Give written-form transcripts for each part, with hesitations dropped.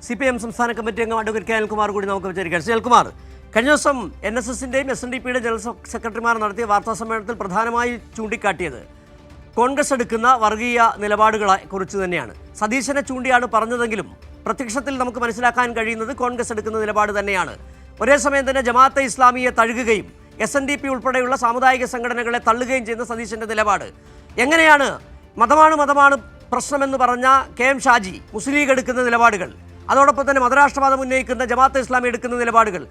CPM സംസ്ഥാന committee അംഗം advocate K Anilkumar കൂടി നമുക്ക് വിചാരിക്കാം. ശ്രീ അനിൽകുമാർ, കഴിഞ്ഞ ദിവസം NSSന്റെയും SNDPയുടെ ജനറൽ സെക്രട്ടറിമാർ നടത്തിയ വാർത്താ സമ്മേളനത്തിൽ പ്രധാനമായി ചൂണ്ടിക്കാട്ടിയത് കോൺഗ്രസ് എടുക്കുന്ന വർഗീയ നിലപാടുകളെ കുറിച്ച് തന്നെയാണ്. സതീശനെ ചൂണ്ടിയാണ് പറഞ്ഞതെങ്കിലും പ്രത്യക്ഷത്തിൽ നമുക്ക് മനസ്സിലാക്കാൻ കഴിയുന്നത് കോൺഗ്രസ് എടുക്കുന്ന നിലപാട് തന്നെയാണ്. ഒരേ സമയം തന്നെ ജമാഅത്തെ ഇസ്ലാമിയെ തഴുകുകയും SNDP ഉൾപ്പെടെയുള്ള സാമുദായിക സംഘടനകളെ തള്ളുകയും ചെയ്യുന്ന സതീശന്റെ നിലപാട് എങ്ങനെയാണ്? മതമാണ് പ്രശ്നമെന്ന് പറഞ്ഞ KM ഷാജി മുസ്ലിം ലീഗ് എടുക്കുന്ന നിലപാടുകൾ, അതോടൊപ്പം തന്നെ മതരാഷ്ട്രവാദം ഉന്നയിക്കുന്ന ജമാഅത്തെ ഇസ്ലാമി എടുക്കുന്ന നിലപാടുകൾ,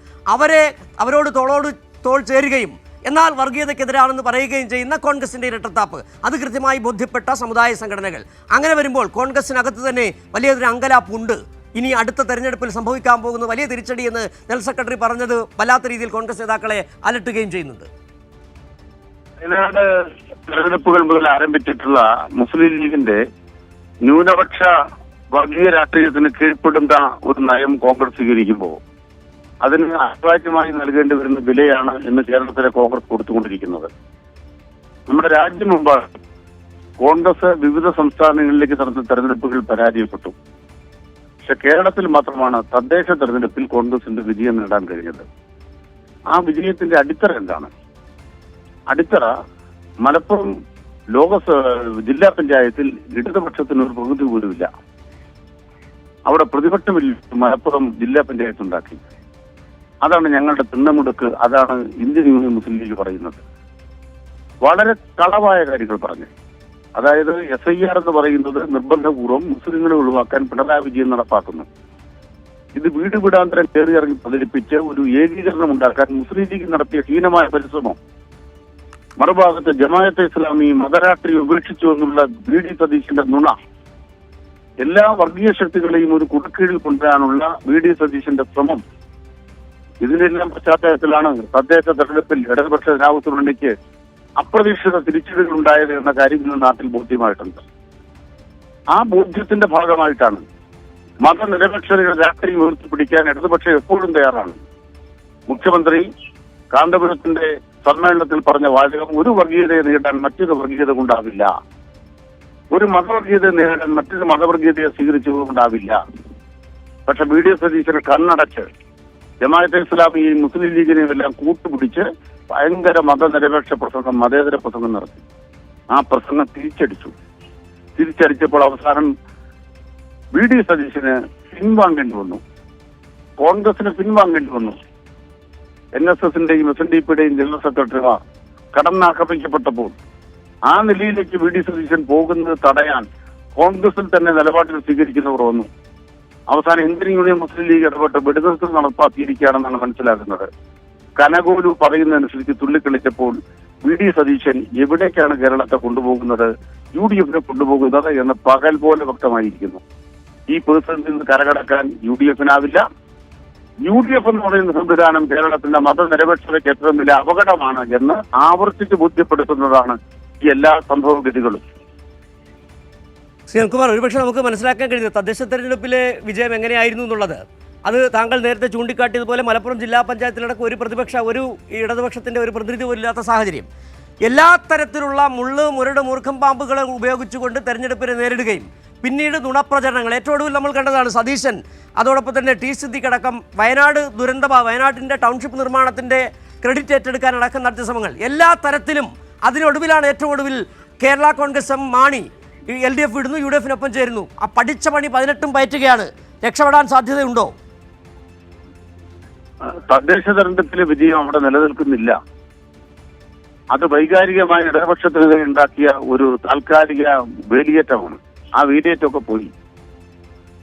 അവരോട് തോൾ ചേരുകയും എന്നാൽ വർഗീയതയ്ക്കെതിരാണെന്ന് പറയുകയും ചെയ്യുന്ന കോൺഗ്രസിന്റെ ഇരട്ടത്താപ്പ്, അത് കൃത്യമായി ബോധ്യപ്പെട്ട സമുദായ സംഘടനകൾ. അങ്ങനെ വരുമ്പോൾ കോൺഗ്രസിനകത്ത് തന്നെ വലിയൊരു അങ്കലാപ്പുണ്ട്. ഇനി അടുത്ത തെരഞ്ഞെടുപ്പിൽ സംഭവിക്കാൻ പോകുന്ന വലിയ തിരിച്ചടി എന്ന് ജനറൽ സെക്രട്ടറി പറഞ്ഞത് വല്ലാത്ത രീതിയിൽ കോൺഗ്രസ് നേതാക്കളെ അലട്ടുകയും ചെയ്യുന്നുണ്ട്. വയനാട് തെരഞ്ഞെടുപ്പുകൾ മുതൽ ആരംഭിച്ചിട്ടുള്ള മുസ്ലിം ലീഗിന്റെ ന്യൂനപക്ഷ വർഗീയ രാഷ്ട്രീയത്തിന് കീഴ്പ്പെടുന്ന ഒരു നയം കോൺഗ്രസ് സ്വീകരിക്കുമ്പോൾ അതിന് അനിവാര്യമായി നൽകേണ്ടി വരുന്ന വിലയാണ് ഇന്ന് കേരളത്തിലെ കോൺഗ്രസ് കൊടുത്തുകൊണ്ടിരിക്കുന്നത്. നമ്മുടെ രാജ്യം മുമ്പാണ് കോൺഗ്രസ് വിവിധ സംസ്ഥാനങ്ങളിലേക്ക് നടന്ന തെരഞ്ഞെടുപ്പുകൾ പരാജയപ്പെട്ടു. പക്ഷെ കേരളത്തിൽ മാത്രമാണ് തദ്ദേശ തെരഞ്ഞെടുപ്പിൽ കോൺഗ്രസിന്റെ വിജയം നേടാൻ കഴിഞ്ഞത്. ആ വിജയത്തിന്റെ അടിത്തറ എന്താണ്? അടിത്തറ മലപ്പുറം ജില്ലാ പഞ്ചായത്തിൽ ഇടതുപക്ഷത്തിന് ഒരു പകുതി പോലുമില്ല. അവിടെ പ്രതിപക്ഷമില്ല. മലപ്പുറം ജില്ലാ പഞ്ചായത്ത് ഉണ്ടാക്കി. അതാണ് ഞങ്ങളുടെ തിണ്ണമുടുക്ക്. അതാണ് ഇന്ത്യൻ യൂണിയൻ മുസ്ലിം ലീഗ് പറയുന്നത്. വളരെ കളവായ കാര്യങ്ങൾ പറഞ്ഞു. അതായത് SIR എന്ന് പറയുന്നത് നിർബന്ധപൂർവ്വം മുസ്ലിങ്ങളെ ഒഴിവാക്കാൻ പിണറായി വിജയൻ നടപ്പാക്കുന്നു. ഇത് വീട് വീടാന്തരം കയറി ഇറങ്ങി പ്രചരിപ്പിച്ച് ഒരു ഏകീകരണം ഉണ്ടാക്കാൻ മുസ്ലിം ലീഗ് നടത്തിയ ഹീനമായ പരിശ്രമം. മറുഭാഗത്ത് ജമാഅത്തെ ഇസ്ലാമി മതരാഷ്ട്രീയം ഉപേക്ഷിച്ചു എന്നുള്ള VD സതീശന്റെ നുണ, എല്ലാ വർഗീയ ശക്തികളെയും ഒരു കുടക്കീഴിൽ കൊണ്ടുവരാനുള്ള VD സതീശന്റെ ശ്രമം, ഇതിനെല്ലാം പശ്ചാത്തലത്തിലാണ് തദ്ദേശ തെരഞ്ഞെടുപ്പിൽ ഇടതുപക്ഷ ജനാധിപത്യ മുന്നണിക്ക് അപ്രതീക്ഷിത തിരിച്ചടികൾ ഉണ്ടായത് എന്ന കാര്യം ഇന്ന് നാട്ടിൽ ബോധ്യമായിട്ടുണ്ട്. ആ ബോധ്യത്തിന്റെ ഭാഗമായിട്ടാണ് മതനിരപേക്ഷതയുടെ രാഷ്ട്രീയം ഉയർത്തിപ്പിടിക്കാൻ ഇടതുപക്ഷം എപ്പോഴും തയ്യാറാണ്. മുഖ്യമന്ത്രി കാന്തപുരത്തിന്റെ സമ്മേളനത്തിൽ പറഞ്ഞ വാചകം, ഒരു വർഗീയതയെ നേരിടാൻ മറ്റൊരു വർഗീയത കൊണ്ടാവില്ല, ഒരു മതവർഗീയതയെ നേരിടാൻ മറ്റൊരു മതവർഗീയതയെ സ്വീകരിച്ചുകൊണ്ടാവില്ല. പക്ഷെ VD സതീശന് കണ്ണടച്ച് ജമാഅത്തെ ഇസ്ലാമിയെയും മുസ്ലിം ലീഗിനെയും എല്ലാം കൂട്ടുപിടിച്ച് ഭയങ്കര മതനിരപേക്ഷ പ്രസംഗം, മതേതര പ്രസംഗം നടത്തി. ആ പ്രസംഗം തിരിച്ചടിച്ചപ്പോൾ അവസാനം VD സതീശന് പിൻവാങ്ങേണ്ടി വന്നു, കോൺഗ്രസിന് പിൻവാങ്ങേണ്ടി വന്നു. NSSന്റെയും SNDPയുടെയും ജനറൽ സെക്രട്ടറിമാർ കടന്നാക്രമിക്കപ്പെട്ടപ്പോൾ ആ നിലയിലേക്ക് VD സതീശൻ പോകുന്നത് തടയാൻ കോൺഗ്രസിൽ തന്നെ നിലപാടുകൾ സ്വീകരിക്കുന്നവർ വന്നു. അവസാനം ഇന്ത്യൻ യൂണിയൻ മുസ്ലിം ലീഗ് ഇടപെട്ട് വെടിനിർത്തൽ നടപ്പാക്കിയിരിക്കുകയാണെന്നാണ് മനസ്സിലാക്കുന്നത്. കനകോലു പറയുന്നതനുസരിച്ച് തുള്ളിക്കളിച്ചപ്പോൾ VD സതീശൻ എവിടേക്കാണ് കേരളത്തെ കൊണ്ടുപോകുന്നത്, UDFനെ കൊണ്ടുപോകുന്നത് എന്ന് പകൽ പോലെ വ്യക്തമായിരിക്കുന്നു. ഈ പ്രതിസന്ധിയിൽ നിന്ന് കരകടക്കാൻ UDFനാവില്ല. UDF എന്ന് പറയുന്ന സംവിധാനം കേരളത്തിന്റെ മതനിരപേക്ഷതയ്ക്ക് ഏറ്റവും വലിയ അപകടമാണ് എന്ന് ആവർത്തിച്ച് ബോധ്യപ്പെടുത്തുന്നതാണ് ഈ എല്ലാ സംഭവഗതികളും. ശ്രീ അനിൽകുമാർ, ഒരുപക്ഷെ നമുക്ക് മനസ്സിലാക്കാൻ കഴിയുന്നത് തദ്ദേശ തെരഞ്ഞെടുപ്പിലെ വിജയം എങ്ങനെയായിരുന്നു എന്നുള്ളത്, അത് താങ്കൾ നേരത്തെ ചൂണ്ടിക്കാട്ടിയതുപോലെ മലപ്പുറം ജില്ലാ പഞ്ചായത്തിലടക്കം ഒരു ഇടതുപക്ഷത്തിന്റെ ഒരു പ്രതിനിധി പോലില്ലാത്ത സാഹചര്യം, എല്ലാ തരത്തിലുള്ള മുരട് മൂർഖം പാമ്പുകളെ ഉപയോഗിച്ചുകൊണ്ട് തെരഞ്ഞെടുപ്പിനെ നേരിടുകയും പിന്നീട് നുണപ്രചരണങ്ങൾ, ഏറ്റവും ഒടുവിൽ നമ്മൾ കണ്ടതാണ് സതീശൻ, അതോടൊപ്പം തന്നെ T സിദ്ദിഖ് അടക്കം വയനാടിന്റെ ടൗൺഷിപ്പ് നിർമ്മാണത്തിന്റെ ക്രെഡിറ്റ് ഏറ്റെടുക്കാൻ അടക്കം നടത്തിയ ശ്രമങ്ങൾ, എല്ലാ തരത്തിലും അതിനൊടുവിലാണ് ഏറ്റവും ഒടുവിൽ കേരള കോൺഗ്രസ് മാണി LDF വിടുന്നു, UDFനൊപ്പം ചേരുന്നു. ആ പഠിച്ച പണി 18 പയറ്റുകയാണ്. രക്ഷപ്പെടാൻ സാധ്യതയുണ്ടോ? തദ്ദേശ തെരഞ്ഞെടുപ്പിലെ വിജയം അവിടെ നിലനിൽക്കുന്നില്ല. അത് വൈകാരികമായ ഇടതുപക്ഷത്തിനെതിരെ ഉണ്ടാക്കിയ ഒരു താൽക്കാലിക വേലിയേറ്റമാണ്. ആ വേലിയേറ്റമൊക്കെ പോയി.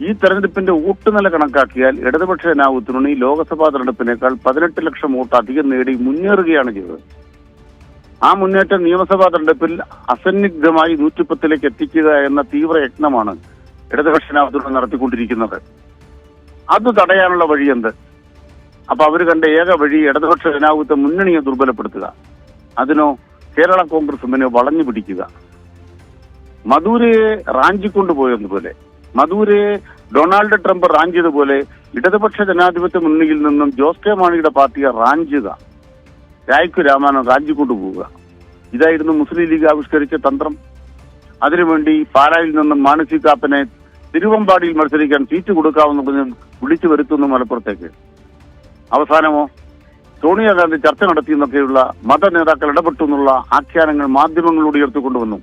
ഈ തെരഞ്ഞെടുപ്പിന്റെ വോട്ടുനില കണക്കാക്കിയാൽ ഇടതുപക്ഷ ജനാധിപത്യ ലോക്സഭാ തെരഞ്ഞെടുപ്പിനേക്കാൾ 18 ലക്ഷം വോട്ട് അധികം നേടി മുന്നേറുകയാണ് ചെയ്തത്. ആ മുന്നേറ്റം നിയമസഭാ തെരഞ്ഞെടുപ്പിൽ അസന്നിഗ്ധമായി 110ലേക്ക് എത്തിക്കുക എന്ന തീവ്ര യത്നമാണ് ഇടതുപക്ഷ ജനാധിപത്യം നടത്തിക്കൊണ്ടിരിക്കുന്നത്. അത് തടയാനുള്ള വഴി എന്ത്? അപ്പൊ അവർ കണ്ട ഏക വഴി ഇടതുപക്ഷ ജനാധിപത്യ മുന്നണിയെ ദുർബലപ്പെടുത്തുക. അതിനോ കേരള കോൺഗ്രസ് എമ്മിനെ വളഞ്ഞു പിടിക്കുക. മധുരയെ റാഞ്ചിക്കൊണ്ടുപോയതുപോലെ, മധുരയെ ഡൊണാൾഡ് ട്രംപ് റാഞ്ചിയതുപോലെ ഇടതുപക്ഷ ജനാധിപത്യ മുന്നണിയിൽ നിന്നും ജോസ് കെ മാണിയുടെ പാർട്ടിയെ റാഞ്ചുക, രായ്ക്കു രാമാനോ റാഞ്ചിക്കൊണ്ടുപോവുക. ഇതായിരുന്നു മുസ്ലിം ലീഗ് ആവിഷ്കരിച്ച തന്ത്രം. അതിനുവേണ്ടി പാലായിൽ നിന്നും മാണി സി കാപ്പനെ തിരുവമ്പാടിയിൽ മത്സരിക്കാൻ സീറ്റ് കൊടുക്കാമെന്ന് പറഞ്ഞ് വിളിച്ചു വരുത്തുന്നു മലപ്പുറത്തേക്ക്. അവസാനമോ സോണിയാഗാന്ധി ചർച്ച നടത്തിയെന്നൊക്കെയുള്ള മത നേതാക്കൾ ഇടപെട്ടു എന്നുള്ള ആഖ്യാനങ്ങൾ മാധ്യമങ്ങളോട് ഉയർത്തിക്കൊണ്ടുവന്നു.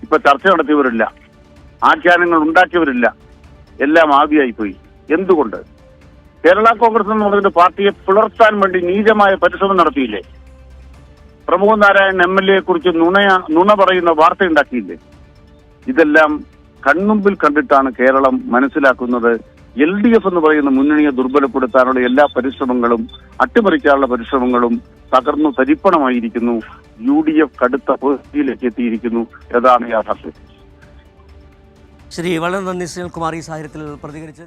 ഇപ്പൊ ചർച്ച നടത്തിയവരില്ല, ആഖ്യാനങ്ങൾ ഉണ്ടാക്കിയവരില്ല, എല്ലാം ആവിയായിപ്പോയി. എന്തുകൊണ്ട്? കേരള കോൺഗ്രസ് എന്ന് പറഞ്ഞിട്ട് പാർട്ടിയെ പിളർത്താൻ വേണ്ടി നീചമായ പരിശ്രമം നടത്തിയില്ലേ? പ്രമോദ് നാരായണൻ MLA കുറിച്ച് നുണ പറയുന്ന വാർത്ത ഉണ്ടാക്കിയില്ലേ? ഇതെല്ലാം കൺമുമ്പിൽ കണ്ടിട്ടാണ് കേരളം മനസ്സിലാക്കുന്നത് LDF എന്ന് പറയുന്ന മുന്നണിയെ ദുർബലപ്പെടുത്താനുള്ള എല്ലാ പരിശ്രമങ്ങളും, അട്ടിമറിക്കാനുള്ള പരിശ്രമങ്ങളും തകർന്നു തരിപ്പണമായിരിക്കുന്നു. UDF കടുത്ത പൊസിഷനിലേക്ക് എത്തിയിരിക്കുന്നു. അതാണ് യാഥാർത്ഥ്യം. ശരി, വളരെ നന്ദി സുനിൽകുമാർ ഈ സാഹചര്യത്തിൽ പ്രതികരിച്ചത്.